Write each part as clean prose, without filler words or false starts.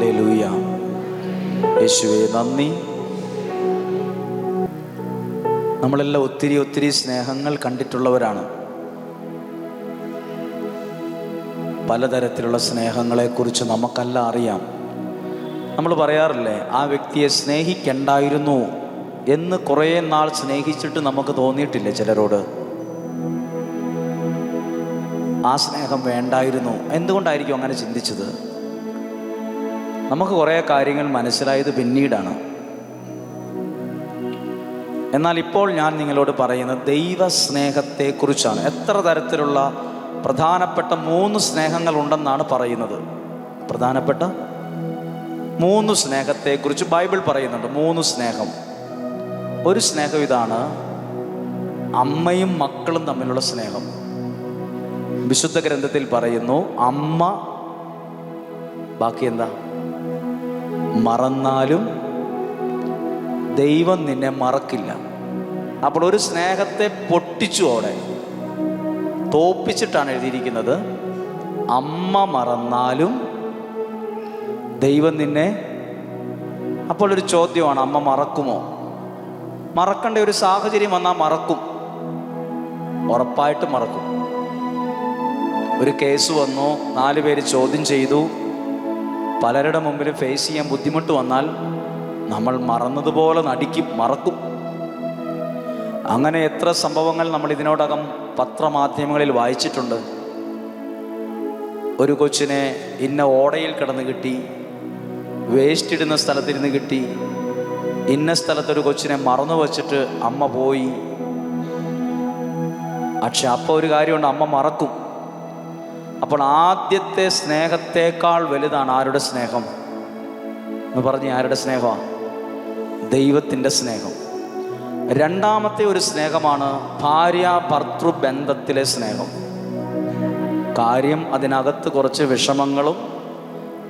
Hallelujah. യേശുവേ നന്ദി. നമ്മളെല്ലാം ഒത്തിരി ഒത്തിരി സ്നേഹങ്ങൾ കണ്ടിട്ടുള്ളവരാണ്. പലതരത്തിലുള്ള സ്നേഹങ്ങളെക്കുറിച്ച് നമുക്കെല്ലാം അറിയാം. നമ്മൾ പറയാറില്ലേ, ആ വ്യക്തിയെ സ്നേഹിക്കണ്ടായിരുന്നു എന്ന് കുറേ നാൾ സ്നേഹിച്ചിട്ട് നമുക്ക് തോന്നിയിട്ടില്ലേ ചിലരോട്? ആ സ്നേഹം വേണ്ടായിരുന്നു. എന്തുകൊണ്ടായിരിക്കും അങ്ങനെ ചിന്തിച്ചത്? നമുക്ക് കുറേ കാര്യങ്ങൾ മനസ്സിലായത് പിന്നീടാണ്. എന്നാൽ ഇപ്പോൾ ഞാൻ നിങ്ങളോട് പറയുന്നത് ദൈവസ്നേഹത്തെക്കുറിച്ചാണ്. എത്ര തരത്തിലുള്ള പ്രധാനപ്പെട്ട 3 സ്നേഹങ്ങൾ ഉണ്ടെന്നാണ് പറയുന്നത്. പ്രധാനപ്പെട്ട 3 സ്നേഹത്തെക്കുറിച്ച് ബൈബിൾ പറയുന്നുണ്ട്. 3 സ്നേഹം. ഒരു സ്നേഹം ഇതാണ്, അമ്മയും മക്കളും തമ്മിലുള്ള സ്നേഹം. വിശുദ്ധ ഗ്രന്ഥത്തിൽ പറയുന്നു, അമ്മ ബാക്കി എന്താ? മറന്നാലും ദൈവം നിന്നെ മറക്കില്ല. അപ്പോൾ ഒരു സ്നേഹത്തെ പൊട്ടിച്ചു, അവിടെ തോപ്പിച്ചിട്ടാണ് എഴുതിയിരിക്കുന്നത്, അമ്മ മറന്നാലും ദൈവം നിന്നെ. അപ്പോൾ ഒരു ചോദ്യമാണ്, അമ്മ മറക്കുമോ? മറക്കേണ്ട ഒരു സാഹചര്യം വന്നാൽ മറക്കും, ഉറപ്പായിട്ടും മറക്കും. ഒരു കേസ് വന്നു, 4 പേര് ചോദ്യം ചെയ്തു, പലരുടെ മുമ്പിൽ ഫേസ് ചെയ്യാൻ ബുദ്ധിമുട്ട് വന്നാൽ നമ്മൾ മറന്നതുപോലെ നടിക്കും, മറക്കും. അങ്ങനെ എത്ര സംഭവങ്ങൾ നമ്മൾ ഇതിനോടകം പത്രമാധ്യമങ്ങളിൽ വായിച്ചിട്ടുണ്ട്. ഒരു കൊച്ചിനെ ഇന്ന ഓടയിൽ കിടന്ന് കിട്ടി, വേസ്റ്റ് ഇടുന്ന സ്ഥലത്തിരുന്ന് കിട്ടി, ഇന്ന സ്ഥലത്തൊരു കൊച്ചിനെ മറന്നു വച്ചിട്ട് അമ്മ പോയി. പക്ഷെ അപ്പോൾ ഒരു കാര്യമുണ്ട്, അമ്മ മറക്കും. അപ്പോൾ ആദ്യത്തെ സ്നേഹത്തേക്കാൾ വലുതാണ് ആരുടെ സ്നേഹം എന്ന് പറഞ്ഞ്? ആരുടെ സ്നേഹമാണ്? ദൈവത്തിൻ്റെ സ്നേഹം. രണ്ടാമത്തെ ഒരു സ്നേഹമാണ് ഭാര്യ ഭർത്തൃ ബന്ധത്തിലെ സ്നേഹം. കാര്യം അതിനകത്ത് കുറച്ച് വിഷമങ്ങളും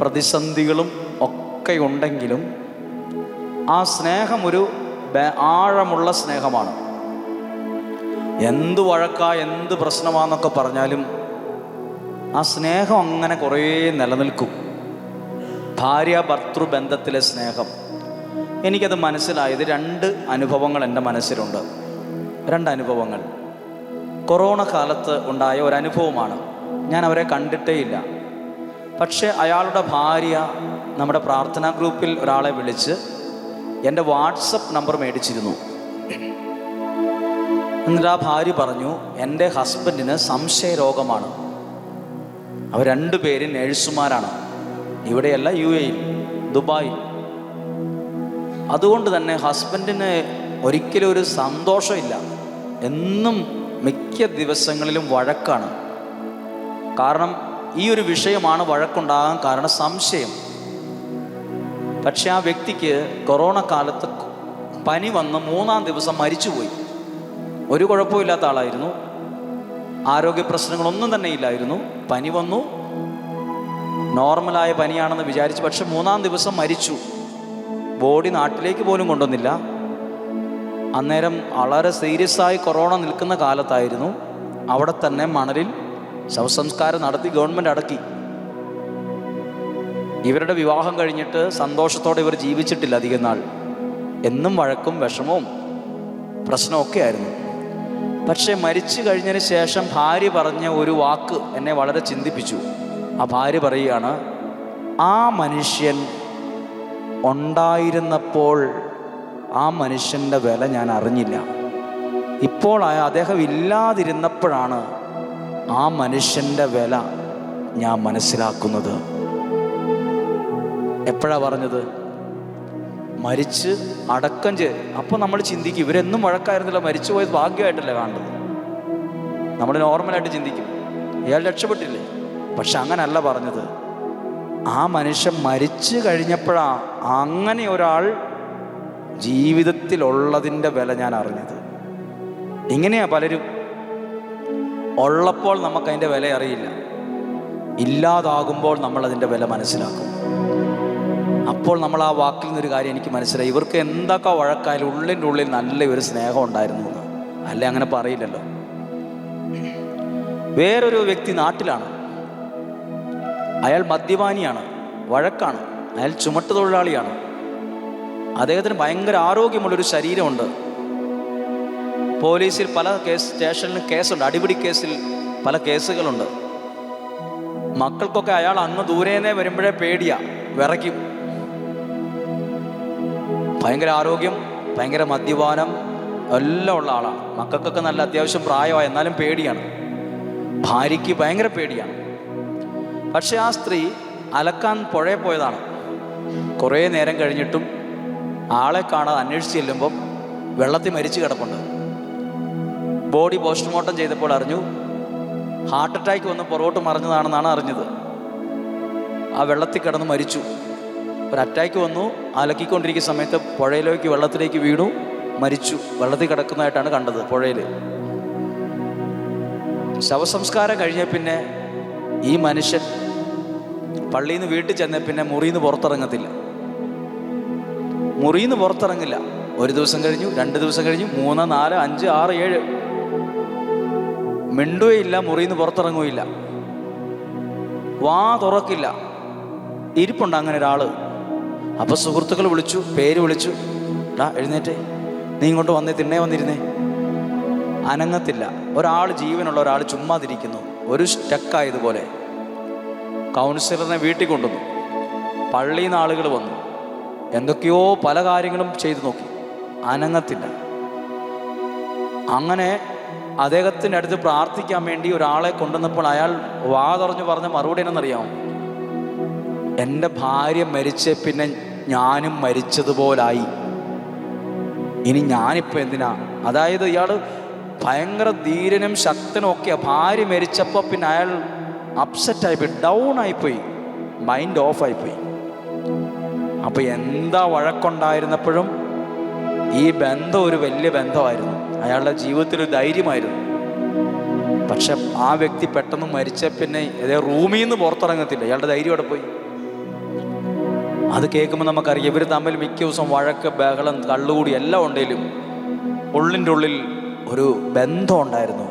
പ്രതിസന്ധികളും ഒക്കെ ഉണ്ടെങ്കിലും ആ സ്നേഹം ഒരു ആഴമുള്ള സ്നേഹമാണ്. എന്ത് വഴക്കാ, എന്ത് പ്രശ്നമാണെന്നൊക്കെ പറഞ്ഞാലും ആ സ്നേഹം അങ്ങനെ കുറേ നിലനിൽക്കും. ഭാര്യ ഭർത്തൃ ബന്ധത്തിലെ സ്നേഹം. എനിക്കത് മനസ്സിലായത് 2 അനുഭവങ്ങൾ എൻ്റെ മനസ്സിലുണ്ട്. 2 അനുഭവങ്ങൾ കൊറോണ കാലത്ത് ഉണ്ടായ ഒരനുഭവമാണ്. ഞാൻ അവരെ കണ്ടിട്ടേ ഇല്ല. പക്ഷേ അയാളുടെ ഭാര്യ നമ്മുടെ പ്രാർത്ഥനാ ഗ്രൂപ്പിൽ ഒരാളെ വിളിച്ച് എൻ്റെ വാട്സപ്പ് നമ്പർ മേടിച്ചിരുന്നു. എന്നിട്ട് ആ ഭാര്യ പറഞ്ഞു, എൻ്റെ ഹസ്ബൻഡിന് സംശയരോഗമാണ്. അവർ 2 പേരും നേഴ്സുമാരാണ്. ഇവിടെയല്ല, UAE, ദുബായിൽ. അതുകൊണ്ട് തന്നെ ഹസ്ബൻഡിന് ഒരിക്കലും ഒരു സന്തോഷമില്ല. എന്നും മിക്ക ദിവസങ്ങളിലും വഴക്കാണ്. കാരണം ഈ ഒരു വിഷയമാണ് വഴക്കുണ്ടാകാൻ കാരണം, സംശയം. പക്ഷെ ആ വ്യക്തിക്ക് കൊറോണ കാലത്ത് പനി വന്ന് 3-ാം ദിവസം മരിച്ചുപോയി. ഒരു കുഴപ്പമില്ലാത്ത ആളായിരുന്നു, ആരോഗ്യ പ്രശ്നങ്ങളൊന്നും തന്നെ ഇല്ലായിരുന്നു. പനി വന്നു, നോർമലായ പനിയാണെന്ന് വിചാരിച്ചു. പക്ഷെ 3-ാം ദിവസം മരിച്ചു. ബോഡി നാട്ടിലേക്ക് പോലും കൊണ്ടുവന്നില്ല. അന്നേരം വളരെ സീരിയസ് ആയി കൊറോണ നിൽക്കുന്ന കാലത്തായിരുന്നു. അവിടെ തന്നെ മണലിൽ ശവസംസ്കാരം നടത്തി ഗവൺമെൻറ് അടക്കി. ഇവരുടെ വിവാഹം കഴിഞ്ഞിട്ട് സന്തോഷത്തോടെ ഇവർ ജീവിച്ചിട്ടില്ല അധികം നാൾ. എന്നും വഴക്കും വിഷമവും പ്രശ്നമൊക്കെ ആയിരുന്നു. പക്ഷെ മരിച്ചു കഴിഞ്ഞതിന് ശേഷം ഭാര്യ പറഞ്ഞ ഒരു വാക്ക് എന്നെ വളരെ ചിന്തിപ്പിച്ചു. ആ ഭാര്യ പറയുകയാണ്, ആ മനുഷ്യൻ ഉണ്ടായിരുന്നപ്പോൾ ആ മനുഷ്യൻ്റെ വില ഞാൻ അറിഞ്ഞില്ല. ഇപ്പോൾ അദ്ദേഹം ഇല്ലാതിരുന്നപ്പോഴാണ് ആ മനുഷ്യൻ്റെ വില ഞാൻ മനസ്സിലാക്കുന്നത്. എപ്പോഴാണ് പറഞ്ഞത്? മരിച്ച് അടക്കം അപ്പോൾ നമ്മൾ ചിന്തിക്കും, ഇവരെന്നും വഴക്കായിരുന്നില്ല, മരിച്ചു പോയത് ഭാഗ്യമായിട്ടല്ലേ കാണുന്നത്. നമ്മൾ നോർമലായിട്ട് ചിന്തിക്കും, ഇയാൾ രക്ഷപ്പെട്ടില്ലേ. പക്ഷെ അങ്ങനല്ല പറഞ്ഞത്. ആ മനുഷ്യൻ മരിച്ചു കഴിഞ്ഞപ്പോഴാണ് അങ്ങനെ ഒരാൾ ജീവിതത്തിലുള്ളതിൻ്റെ വില ഞാൻ അറിഞ്ഞത്. ഇങ്ങനെയാ പലരും. ഉള്ളപ്പോൾ നമുക്കതിൻ്റെ വില അറിയില്ല, ഇല്ലാതാകുമ്പോൾ നമ്മളതിൻ്റെ വില മനസ്സിലാക്കും. അപ്പോൾ നമ്മൾ ആ വാക്കിൽ നിന്നൊരു കാര്യം എനിക്ക് മനസ്സിലായി, ഇവർക്ക് എന്തൊക്കെ വഴക്കായാലും ഉള്ളിൻ്റെ ഉള്ളിൽ നല്ല ഒരു സ്നേഹം ഉണ്ടായിരുന്നു എന്ന്. അല്ലേ അങ്ങനെ പറയില്ലല്ലോ. വേറൊരു വ്യക്തി നാട്ടിലാണ്, അയാൾ മദ്യപാനിയാണ്, വഴക്കാണ്. അയാൾ ചുമട്ട് തൊഴിലാളിയാണ്. അദ്ദേഹത്തിന് ഭയങ്കര ആരോഗ്യമുള്ളൊരു ശരീരമുണ്ട്. പോലീസിൽ പല സ്റ്റേഷനിലും കേസുണ്ട്, അടിപിടി കേസിൽ പല കേസുകളുണ്ട്. മക്കൾക്കൊക്കെ അയാൾ അങ്ങ് ദൂരേനെ വരുമ്പോഴേ പേടിയാ, വിറയ്ക്കും. ഭയങ്കര ആരോഗ്യം, ഭയങ്കര മദ്യപാനം എല്ലാം ഉള്ള ആളാണ്. മക്കൾക്കൊക്കെ നല്ല അത്യാവശ്യം പ്രായമായി, എന്നാലും പേടിയാണ്. ഭാര്യയ്ക്ക് ഭയങ്കര പേടിയാണ്. പക്ഷെ ആ സ്ത്രീ അലക്കാൻ പുഴയിൽ പോയതാണ്. കുറേ നേരം കഴിഞ്ഞിട്ടും ആളെ കാണാതെ അന്വേഷിച്ച് ചെല്ലുമ്പം വെള്ളത്തിൽ മരിച്ചു കിടപ്പുണ്ട്. ബോഡി പോസ്റ്റ്മോർട്ടം ചെയ്തപ്പോൾ അറിഞ്ഞു ഹാർട്ട് അറ്റാക്ക് വന്ന് പുറകോട്ട് മറിഞ്ഞതാണെന്നാണ് അറിഞ്ഞത്. ആ വെള്ളത്തിൽ കിടന്ന് മരിച്ചു. ഒരു അറ്റാക്ക് വന്നു, അലക്കിക്കൊണ്ടിരിക്കുന്ന സമയത്ത് പുഴയിലേക്ക് വെള്ളത്തിലേക്ക് വീണു, മരിച്ചു. വെള്ളത്തിൽ കിടക്കുന്നതായിട്ടാണ് കണ്ടത് പുഴയിൽ. ശവസംസ്കാരം കഴിഞ്ഞ പിന്നെ ഈ മനുഷ്യൻ പള്ളിയിൽ നിന്ന് വീട്ടിൽ ചെന്ന പിന്നെ മുറിയിൽ നിന്ന് പുറത്തിറങ്ങത്തില്ല. മുറിയിൽ നിന്ന് പുറത്തിറങ്ങില്ല. 1 ദിവസം കഴിഞ്ഞു, 2 ദിവസം കഴിഞ്ഞു, 3, 4, 5, 6, 7 മിണ്ടുകയില്ല, മുറിയിൽ നിന്ന് പുറത്തിറങ്ങുകയില്ല, വാ തുറക്കില്ല. ഇരിപ്പുണ്ട് അങ്ങനെ ഒരാള്. അപ്പൊ സുഹൃത്തുക്കൾ വിളിച്ചു, പേര് വിളിച്ചു, ഡാ എഴുന്നേറ്റേ, നീ ഇങ്ങോട്ട് വന്നേ, തിണ്ണേ വന്നിരുന്നേ. അനങ്ങത്തില്ല. ഒരാൾ, ജീവനുള്ള ഒരാൾ ചുമ്മാതിരിക്കുന്നു. ഒരു സ്റ്റക്കായതുപോലെ. കൗൺസിലറിനെ വീട്ടിൽ കൊണ്ടുവന്നു. പള്ളിയിൽ നിന്ന് ആളുകൾ വന്നു, എന്തൊക്കെയോ പല കാര്യങ്ങളും ചെയ്തു നോക്കി, അനങ്ങത്തില്ല. അങ്ങനെ അദ്ദേഹത്തിൻ്റെ അടുത്ത് പ്രാർത്ഥിക്കാൻ വേണ്ടി ഒരാളെ കൊണ്ടുവന്നപ്പോൾ അയാൾ വാ തുറഞ്ഞു പറഞ്ഞ മറുപടി എന്നറിയാമോ? എൻ്റെ ഭാര്യ മരിച്ച പിന്നെ ഞാനും മരിച്ചതുപോലായി, ഇനി ഞാനിപ്പോൾ എന്തിനാ? അതായത് ഇയാൾ ഭയങ്കര ധീരനും ശക്തനും ഒക്കെയാ. ഭാര്യ മരിച്ചപ്പോൾ പിന്നെ അയാൾ അപ്സെറ്റായിപ്പോയി, ഡൗൺ ആയിപ്പോയി, മൈൻഡ് ഓഫായിപ്പോയി. അപ്പൊ എന്താ വഴക്കുണ്ടായിരുന്നപ്പോഴും ഈ ബന്ധം ഒരു വലിയ ബന്ധമായിരുന്നു, അയാളുടെ ജീവിതത്തിൽ ഒരു ധൈര്യമായിരുന്നു. പക്ഷെ ആ വ്യക്തി പെട്ടെന്ന് മരിച്ച പിന്നെ റൂമിൽ നിന്ന് പുറത്തിറങ്ങത്തില്ല. ഇയാളുടെ ധൈര്യം അവിടെ പോയി. അത് കേൾക്കുമ്പോൾ നമുക്കറിയാം ഇവർ തമ്മിൽ മിക്ക ദിവസം വഴക്ക്, ബഹളം, കള്ളുകൂടി എല്ലാം ഉണ്ടെങ്കിലും ഉള്ളിൻ്റെ ഉള്ളിൽ ഒരു ബന്ധം ഉണ്ടായിരുന്നു.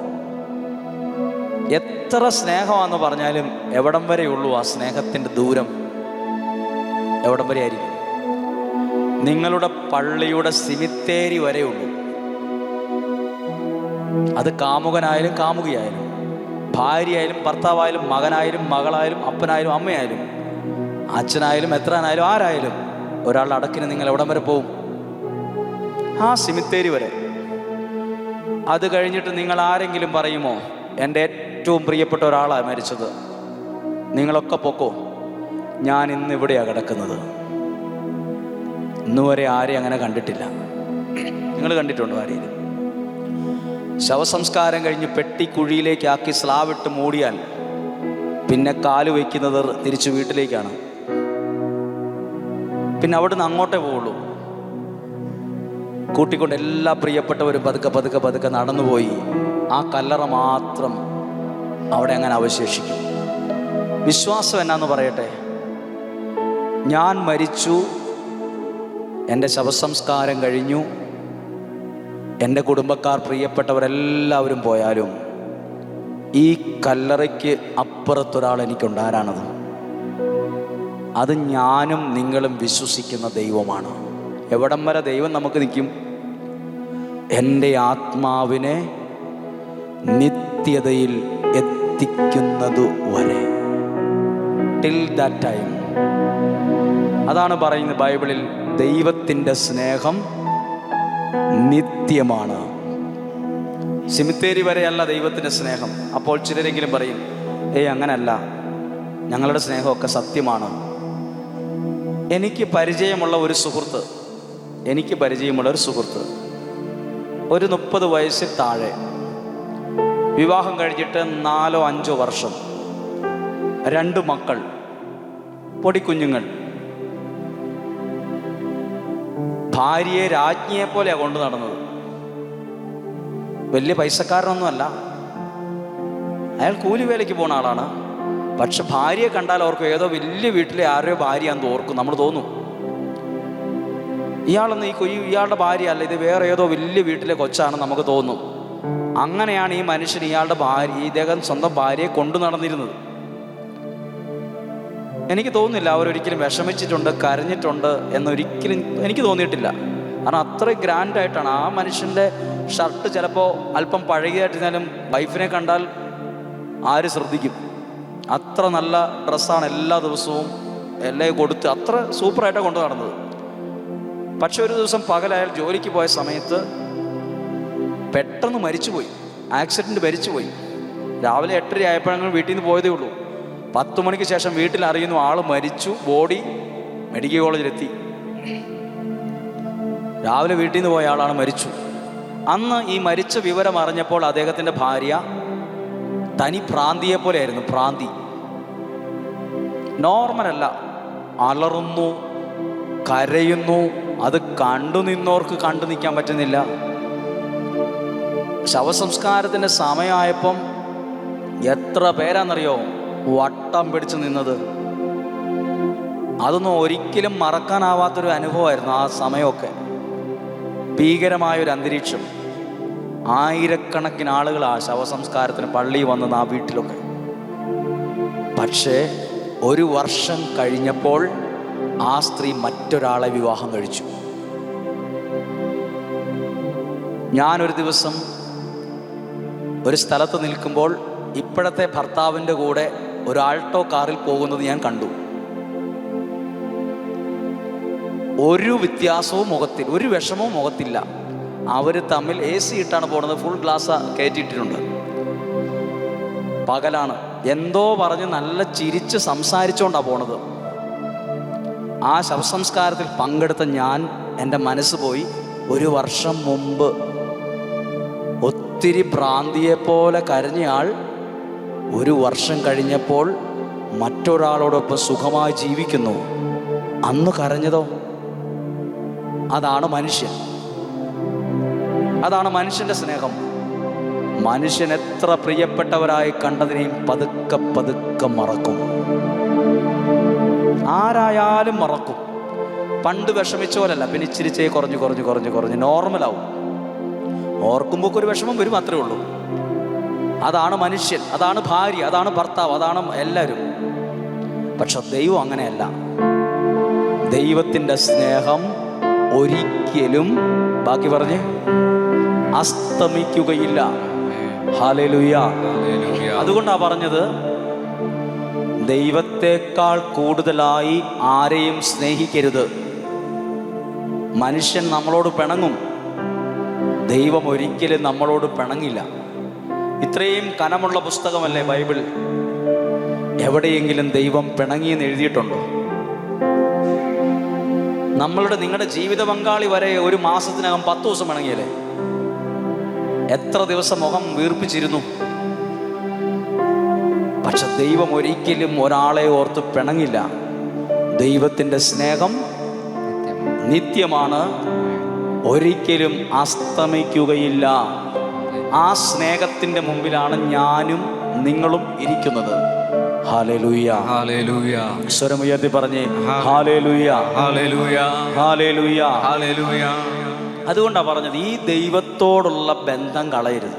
എത്ര സ്നേഹമാണെന്ന് പറഞ്ഞാലും എവിടം വരെയുള്ളൂ ആ സ്നേഹത്തിൻ്റെ ദൂരം? എവിടം വരെ ആയിരിക്കും? നിങ്ങളുടെ പള്ളിയുടെ സിമിത്തേരി വരെയുള്ളൂ. അത് കാമുകനായാലും കാമുകിയായാലും, ഭാര്യയായാലും ഭർത്താവായാലും, മകനായാലും മകളായാലും, അപ്പനായാലും അമ്മയായാലും, അച്ഛനായാലും എത്രാനായാലും ആരായാലും ഒരാളുടെ അടക്കിന് നിങ്ങൾ എവിടം വരെ പോവും? ആ സിമിത്തേരി വരെ. അത് കഴിഞ്ഞിട്ട് നിങ്ങൾ ആരെങ്കിലും പറയുമോ എൻ്റെ ഏറ്റവും പ്രിയപ്പെട്ട ഒരാളാണ് മരിച്ചത്, നിങ്ങളൊക്കെ പൊക്കോ, ഞാൻ ഇന്ന് ഇവിടെയാണ് കിടക്കുന്നത്? ഇന്നുവരെ ആരെയും അങ്ങനെ കണ്ടിട്ടില്ല. നിങ്ങൾ കണ്ടിട്ടുണ്ടോ ആരെയും? ശവസംസ്കാരം കഴിഞ്ഞ് പെട്ടിക്കുഴിയിലേക്കാക്കി സ്ലാവിട്ട് മൂടിയാൽ പിന്നെ കാല് വയ്ക്കുന്നത് തിരിച്ചു വീട്ടിലേക്കാണ്. പിന്നെ അവിടുന്ന് അങ്ങോട്ടേ പോവുള്ളൂ. കൂട്ടിക്കൊണ്ട് എല്ലാ പ്രിയപ്പെട്ടവരും പതുക്കെ പതുക്കെ പതുക്കെ നടന്നുപോയി. ആ കല്ലറ മാത്രം അവിടെ അങ്ങനെ അവശേഷിക്കും. വിശ്വാസം എന്നാന്ന് പറയട്ടെ, ഞാൻ മരിച്ചു, എൻ്റെ ശവസംസ്കാരം കഴിഞ്ഞു, എൻ്റെ കുടുംബക്കാർ പ്രിയപ്പെട്ടവരെല്ലാവരും പോയാലും ഈ കല്ലറയ്ക്ക് അപ്പുറത്തൊരാൾ എനിക്കുണ്ട്. ആരാണത്? അത് ഞാനും നിങ്ങളും വിശ്വസിക്കുന്ന ദൈവമാണ്. എവിടം വരെ ദൈവം നമുക്ക് നിൽക്കും? എൻ്റെ ആത്മാവിനെ നിത്യതയിൽ എത്തിക്കുന്നതു വരെ. Till that time. അതാണ് പറയുന്നത് ബൈബിളിൽ, ദൈവത്തിൻ്റെ സ്നേഹം നിത്യമാണ്. സിമിത്തേരി വരെയല്ല ദൈവത്തിൻ്റെ സ്നേഹം. അപ്പോൾ ചിലരെങ്കിലും പറയും, അങ്ങനല്ല, ഞങ്ങളുടെ സ്നേഹമൊക്കെ സത്യമാണ്. എനിക്ക് പരിചയമുള്ള ഒരു സുഹൃത്ത് ഒരു 30 വയസ്സിൽ താഴെ, വിവാഹം കഴിഞ്ഞിട്ട് 4-5 വർഷം, 2 മക്കൾ, പൊടിക്കുഞ്ഞുങ്ങൾ. ഭാര്യയെ രാജ്ഞിയെ പോലെയാണ് കൊണ്ടു നടന്നത്. വലിയ പൈസക്കാരനൊന്നുമല്ല, അയാൾ കൂലിവേലയ്ക്ക് പോകുന്ന ആളാണ്. പക്ഷെ ഭാര്യയെ കണ്ടാൽ ഓർക്കും ഏതോ വലിയ വീട്ടിലെ ആരോ ഭാര്യയാണെന്ന് ഓർക്കും. നമ്മൾ തോന്നും ഇയാളൊന്നും ഇയാളുടെ ഭാര്യ അല്ല, ഇത് വേറെ ഏതോ വലിയ വീട്ടിലെ കൊച്ചാണെന്ന് നമുക്ക് തോന്നും. അങ്ങനെയാണ് ഈ മനുഷ്യൻ ഇദ്ദേഹം സ്വന്തം ഭാര്യയെ കൊണ്ടു നടന്നിരുന്നത്. എനിക്ക് തോന്നുന്നില്ല അവരൊരിക്കലും വിഷമിച്ചിട്ടുണ്ട്, കരഞ്ഞിട്ടുണ്ട് എന്നൊരിക്കലും എനിക്ക് തോന്നിയിട്ടില്ല. കാരണം അത്രയും ഗ്രാൻഡായിട്ടാണ് ആ മനുഷ്യൻ്റെ ഷർട്ട് ചിലപ്പോൾ അല്പം പഴകിയായിട്ടിരുന്നാലും വൈഫിനെ കണ്ടാൽ ആര് ശ്രദ്ധിക്കും? അത്ര നല്ല ഡ്രസ്സാണ് എല്ലാ ദിവസവും എല്ലാം കൊടുത്ത് അത്ര സൂപ്പറായിട്ടാണ് കൊണ്ടു നടന്നത്. പക്ഷെ ഒരു ദിവസം പകലയാൽ ജോലിക്ക് പോയ സമയത്ത് പെട്ടെന്ന് മരിച്ചുപോയി, ആക്സിഡൻറ്റ് മരിച്ചുപോയി. രാവിലെ 8:30 ആയപ്പോഴെങ്കിലും വീട്ടിൽ നിന്ന് പോയതേ ഉള്ളൂ. 10 മണിക്ക് ശേഷം വീട്ടിൽ അറിയുന്നു ആൾ മരിച്ചു, ബോഡി മെഡിക്കൽ കോളേജിലെത്തി. രാവിലെ വീട്ടിൽ നിന്ന് പോയ ആളാണ് മരിച്ചു. അന്ന് ഈ മരിച്ച വിവരം അറിഞ്ഞപ്പോൾ അദ്ദേഹത്തിൻ്റെ ഭാര്യ തനി ഭ്രാന്തിയെ പോലെയായിരുന്നു. ഭ്രാന്തി, നോർമലല്ല, അലറുന്നു, കരയുന്നു. അത് കണ്ടു നിന്നവർക്ക് കണ്ടു നിൽക്കാൻ പറ്റുന്നില്ല. ശവസംസ്കാരത്തിൻ്റെ സമയമായപ്പം എത്ര പേരാണെന്നറിയോ വട്ടം പിടിച്ച് നിന്നത്. അതൊന്നും ഒരിക്കലും മറക്കാനാവാത്തൊരു അനുഭവമായിരുന്നു ആ സമയമൊക്കെ. ഭീകരമായൊരു അന്തരീക്ഷം. ആയിരക്കണക്കിന് ആളുകൾ ആ ശവസംസ്കാരത്തിന് പള്ളിയിൽ വന്നത് ആ വീട്ടിലൊക്കെ. പക്ഷേ 1 വർഷം കഴിഞ്ഞപ്പോൾ ആ സ്ത്രീ മറ്റൊരാളെ വിവാഹം കഴിച്ചു. ഞാനൊരു ദിവസം ഒരു സ്ഥലത്ത് നിൽക്കുമ്പോൾ ഇപ്പോഴത്തെ ഭർത്താവിൻ്റെ കൂടെ ഒരു ആൾട്ടോ കാറിൽ പോകുന്നത് ഞാൻ കണ്ടു. ഒരു വ്യത്യാസവും മുഖത്തിൽ, ഒരു വിഷമവും മുഖത്തില്ല. അവർ തമ്മിൽ AC ഇട്ടാണ് പോകുന്നത്, ഫുൾ ഗ്ലാസ് കയറ്റിയിട്ടിട്ടുണ്ട്. പകലാണ്. എന്തോ പറഞ്ഞ് നല്ല ചിരിച്ച് സംസാരിച്ചുകൊണ്ടാണ് പോണത്. ആ ശവസംസ്കാരത്തിൽ പങ്കെടുത്ത ഞാൻ, എൻ്റെ മനസ്സ് പോയി 1 വർഷം മുമ്പ് ഒത്തിരി ഭ്രാന്തിയെപ്പോലെ കരഞ്ഞയാൾ 1 വർഷം കഴിഞ്ഞപ്പോൾ മറ്റൊരാളോടൊപ്പം സുഖമായി ജീവിക്കുന്നു. അന്ന് കരഞ്ഞതോ? അതാണ് മനുഷ്യൻ. അതാണ് മനുഷ്യൻ്റെ സ്നേഹം. മനുഷ്യൻ എത്ര പ്രിയപ്പെട്ടവരായി കണ്ടതിനെയും പതുക്കെ പതുക്കെ മറക്കും. ആരായാലും മറക്കും. പണ്ട് വിഷമിച്ച പോലല്ല, പിന്നെ ഇച്ചിരിച്ചേ കുറഞ്ഞ് നോർമലാവും. ഓർക്കുമ്പോൾ ഒരു വിഷമം വരും, അത്രേ ഉള്ളൂ. അതാണ് മനുഷ്യൻ, അതാണ് ഭാര്യ, അതാണ് ഭർത്താവ്, അതാണ് എല്ലാവരും. പക്ഷെ ദൈവം അങ്ങനെയല്ല. ദൈവത്തിൻ്റെ സ്നേഹം ഒരിക്കലും, ബാക്കി പറഞ്ഞ്, അസ്തമിക്കുകയില്ല. ഹല്ലേലൂയ. അതുകൊണ്ടാണ് പറഞ്ഞത്, ദൈവത്തെക്കാൾ കൂടുതലായി ആരെയും സ്നേഹിക്കരുത്. മനുഷ്യൻ നമ്മളോട് പിണങ്ങും, ദൈവം ഒരിക്കലും നമ്മളോട് പിണങ്ങില്ല. ഇത്രയും കനമുള്ള പുസ്തകമല്ലേ ബൈബിൾ. എവിടെയെങ്കിലും ദൈവം പിണങ്ങിയെന്ന് എഴുതിയിട്ടുണ്ടോ? നിങ്ങളുടെ ജീവിത പങ്കാളി വരെ 1 മാസത്തിനകം 10 ദിവസം പിണങ്ങിയല്ലേ? എത്ര ദിവസം മുഖം വീർപ്പിച്ചിരുന്നു. പക്ഷെ ദൈവം ഒരിക്കലും ഒരാളെ ഓർത്ത് പിണങ്ങില്ല. ദൈവത്തിൻ്റെ സ്നേഹം നിത്യമാണ്, ഒരിക്കലും അസ്തമിക്കുകയില്ല. ആ സ്നേഹത്തിൻ്റെ മുമ്പിലാണ് ഞാനും നിങ്ങളും ഇരിക്കുന്നത്. Hallelujah, hallelujah. സ്വരമുയർത്തി പറഞ്ഞേ ഹല്ലേലൂയ, ഹല്ലേലൂയ, ഹല്ലേലൂയ, ഹല്ലേലൂയ. അതുകൊണ്ടാണ് പറഞ്ഞത്, ഈ ദൈവത്തോടുള്ള ബന്ധം കളയരുത്.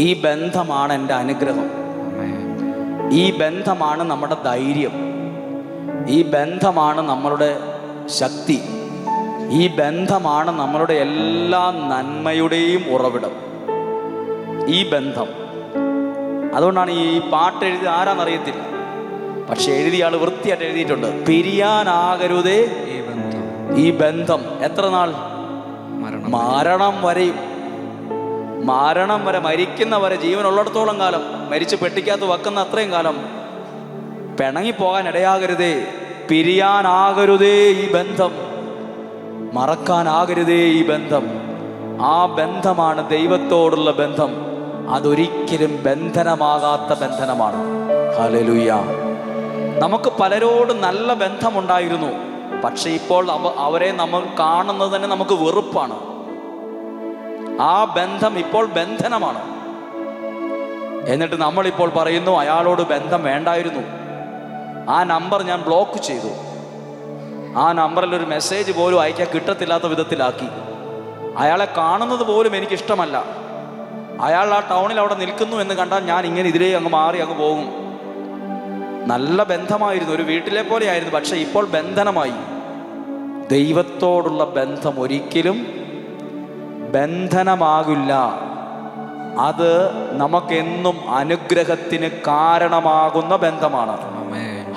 ഈ ബന്ധമാണ് എൻ്റെ അനുഗ്രഹം. ഈ ബന്ധമാണ് നമ്മുടെ ധൈര്യം. ഈ ബന്ധമാണ് നമ്മളുടെ ശക്തി. ഈ ബന്ധമാണ് നമ്മളുടെ എല്ലാ നന്മയുടെയും ഉറവിടം. ഈ ബന്ധം. അതുകൊണ്ടാണ് ഈ പാട്ട് എഴുതി ആരാന്നറിയത്തില്ല, പക്ഷെ എഴുതിയ ആൾ വൃത്തിയായിട്ട് എഴുതിയിട്ടുണ്ട്. പിരിയാനാകരുതേ ഈ ബന്ധം. എത്ര നാൾ? മരണം വരെയും. മരണം വരെ, മരിക്കുന്നവരെ, ജീവനുള്ളിടത്തോളം കാലം, മരിച്ച് പെട്ടിക്കകത്ത് വെക്കുന്ന അത്രയും കാലം പിണങ്ങിപ്പോകാൻ ഇടയാകരുതേ. പിരിയാനാകരുതേ ഈ ബന്ധം. മറക്കാനാകരുതേ ഈ ബന്ധം. ആ ബന്ധമാണ് ദൈവത്തോടുള്ള ബന്ധം. അതൊരിക്കലും ബന്ധനമാകാത്ത ബന്ധനമാണ്. ഹല്ലേലൂയ. നമുക്ക് പലരോടും നല്ല ബന്ധമുണ്ടായിരുന്നു, പക്ഷെ ഇപ്പോൾ അവരെ നമ്മൾ കാണുന്നത് തന്നെ നമുക്ക് വെറുപ്പാണ്. ആ ബന്ധം ഇപ്പോൾ ബന്ധനമാണ്. എന്നിട്ട് നമ്മളിപ്പോൾ പറയുന്നു അയാളോട് ബന്ധം വേണ്ടായിരുന്നു. ആ നമ്പർ ഞാൻ ബ്ലോക്ക് ചെയ്തു. ആ നമ്പറിൽ ഒരു മെസ്സേജ് പോലും അയക്കാൻ കിട്ടത്തില്ലാത്ത വിധത്തിലാക്കി. അയാളെ കാണുന്നത് പോലും എനിക്കിഷ്ടമല്ല. അയാൾ ആ ടൗണിൽ അവിടെ നിൽക്കുന്നു എന്ന് കണ്ടാൽ ഞാൻ ഇങ്ങനെ ഇതിലേ അങ്ങ് മാറി അങ്ങ് പോകും. നല്ല ബന്ധമായിരുന്നു, ഒരു വീട്ടിലെ പോലെയായിരുന്നു. പക്ഷെ ഇപ്പോൾ ബന്ധനമായി. ദൈവത്തോടുള്ള ബന്ധം ഒരിക്കലും ബന്ധനമാകില്ല. അത് നമുക്കെന്നും അനുഗ്രഹത്തിന് കാരണമാകുന്ന ബന്ധമാണ്.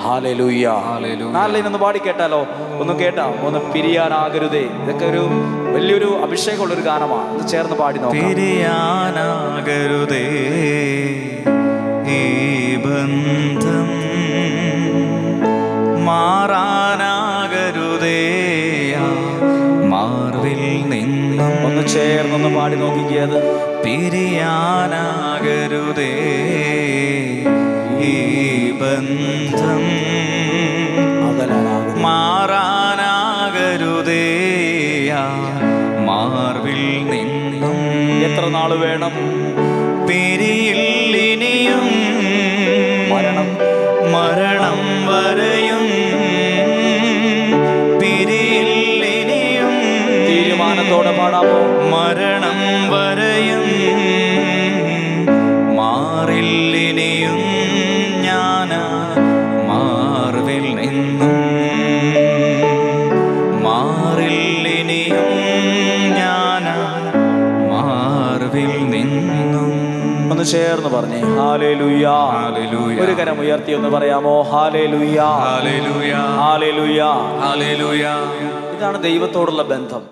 ഹല്ലേലൂയ. ഒന്ന് പാടി കേട്ടാലോ? ഒന്ന് കേട്ടാ? ഒന്ന് പിരിയാനാകരുതേ. ഇതൊക്കെ ഒരു വലിയൊരു അഭിഷേകമുള്ളൊരു ഗാനമാണ്. ഇത് ചേർന്ന് പാടി നോക്കാം. പിരിയാനാകരുതേ ഈ ബന്ധം, മാറാനാകരുതേ മാർവിൽ നിന്നും. ഒന്ന് ചേർന്നൊന്ന് പാടി നോക്കിയത്. പിരിയാനാകരുതേ ഈ ബന്ധം, മാറാനാകരുതേ മാർവിൽ നിന്നും. എത്ര നാള് വേണം? പിരിയില്ലിനിയും മരണം വരെയും. പിരിയില്ലിനിയും തീരുമാനത്തോടെ പാടാമോ? മരണം വരെയും മാറില്ലിനിയും ഞാൻ മാർവിൽ നിന്നും. മാറില്ലിനിയും ഞാൻ മാർവിൽ നിന്നും. ഒന്ന് ചേർന്ന് പറഞ്ഞേ ഹല്ലേലൂയ. ഹല്ലേലൂയ. ഒരു കരം ഉയർത്തി ഒന്ന് പറയാമോ? Hallelujah, hallelujah, hallelujah, hallelujah. ഇതാണ് ദൈവത്തോടുള്ള ബന്ധം.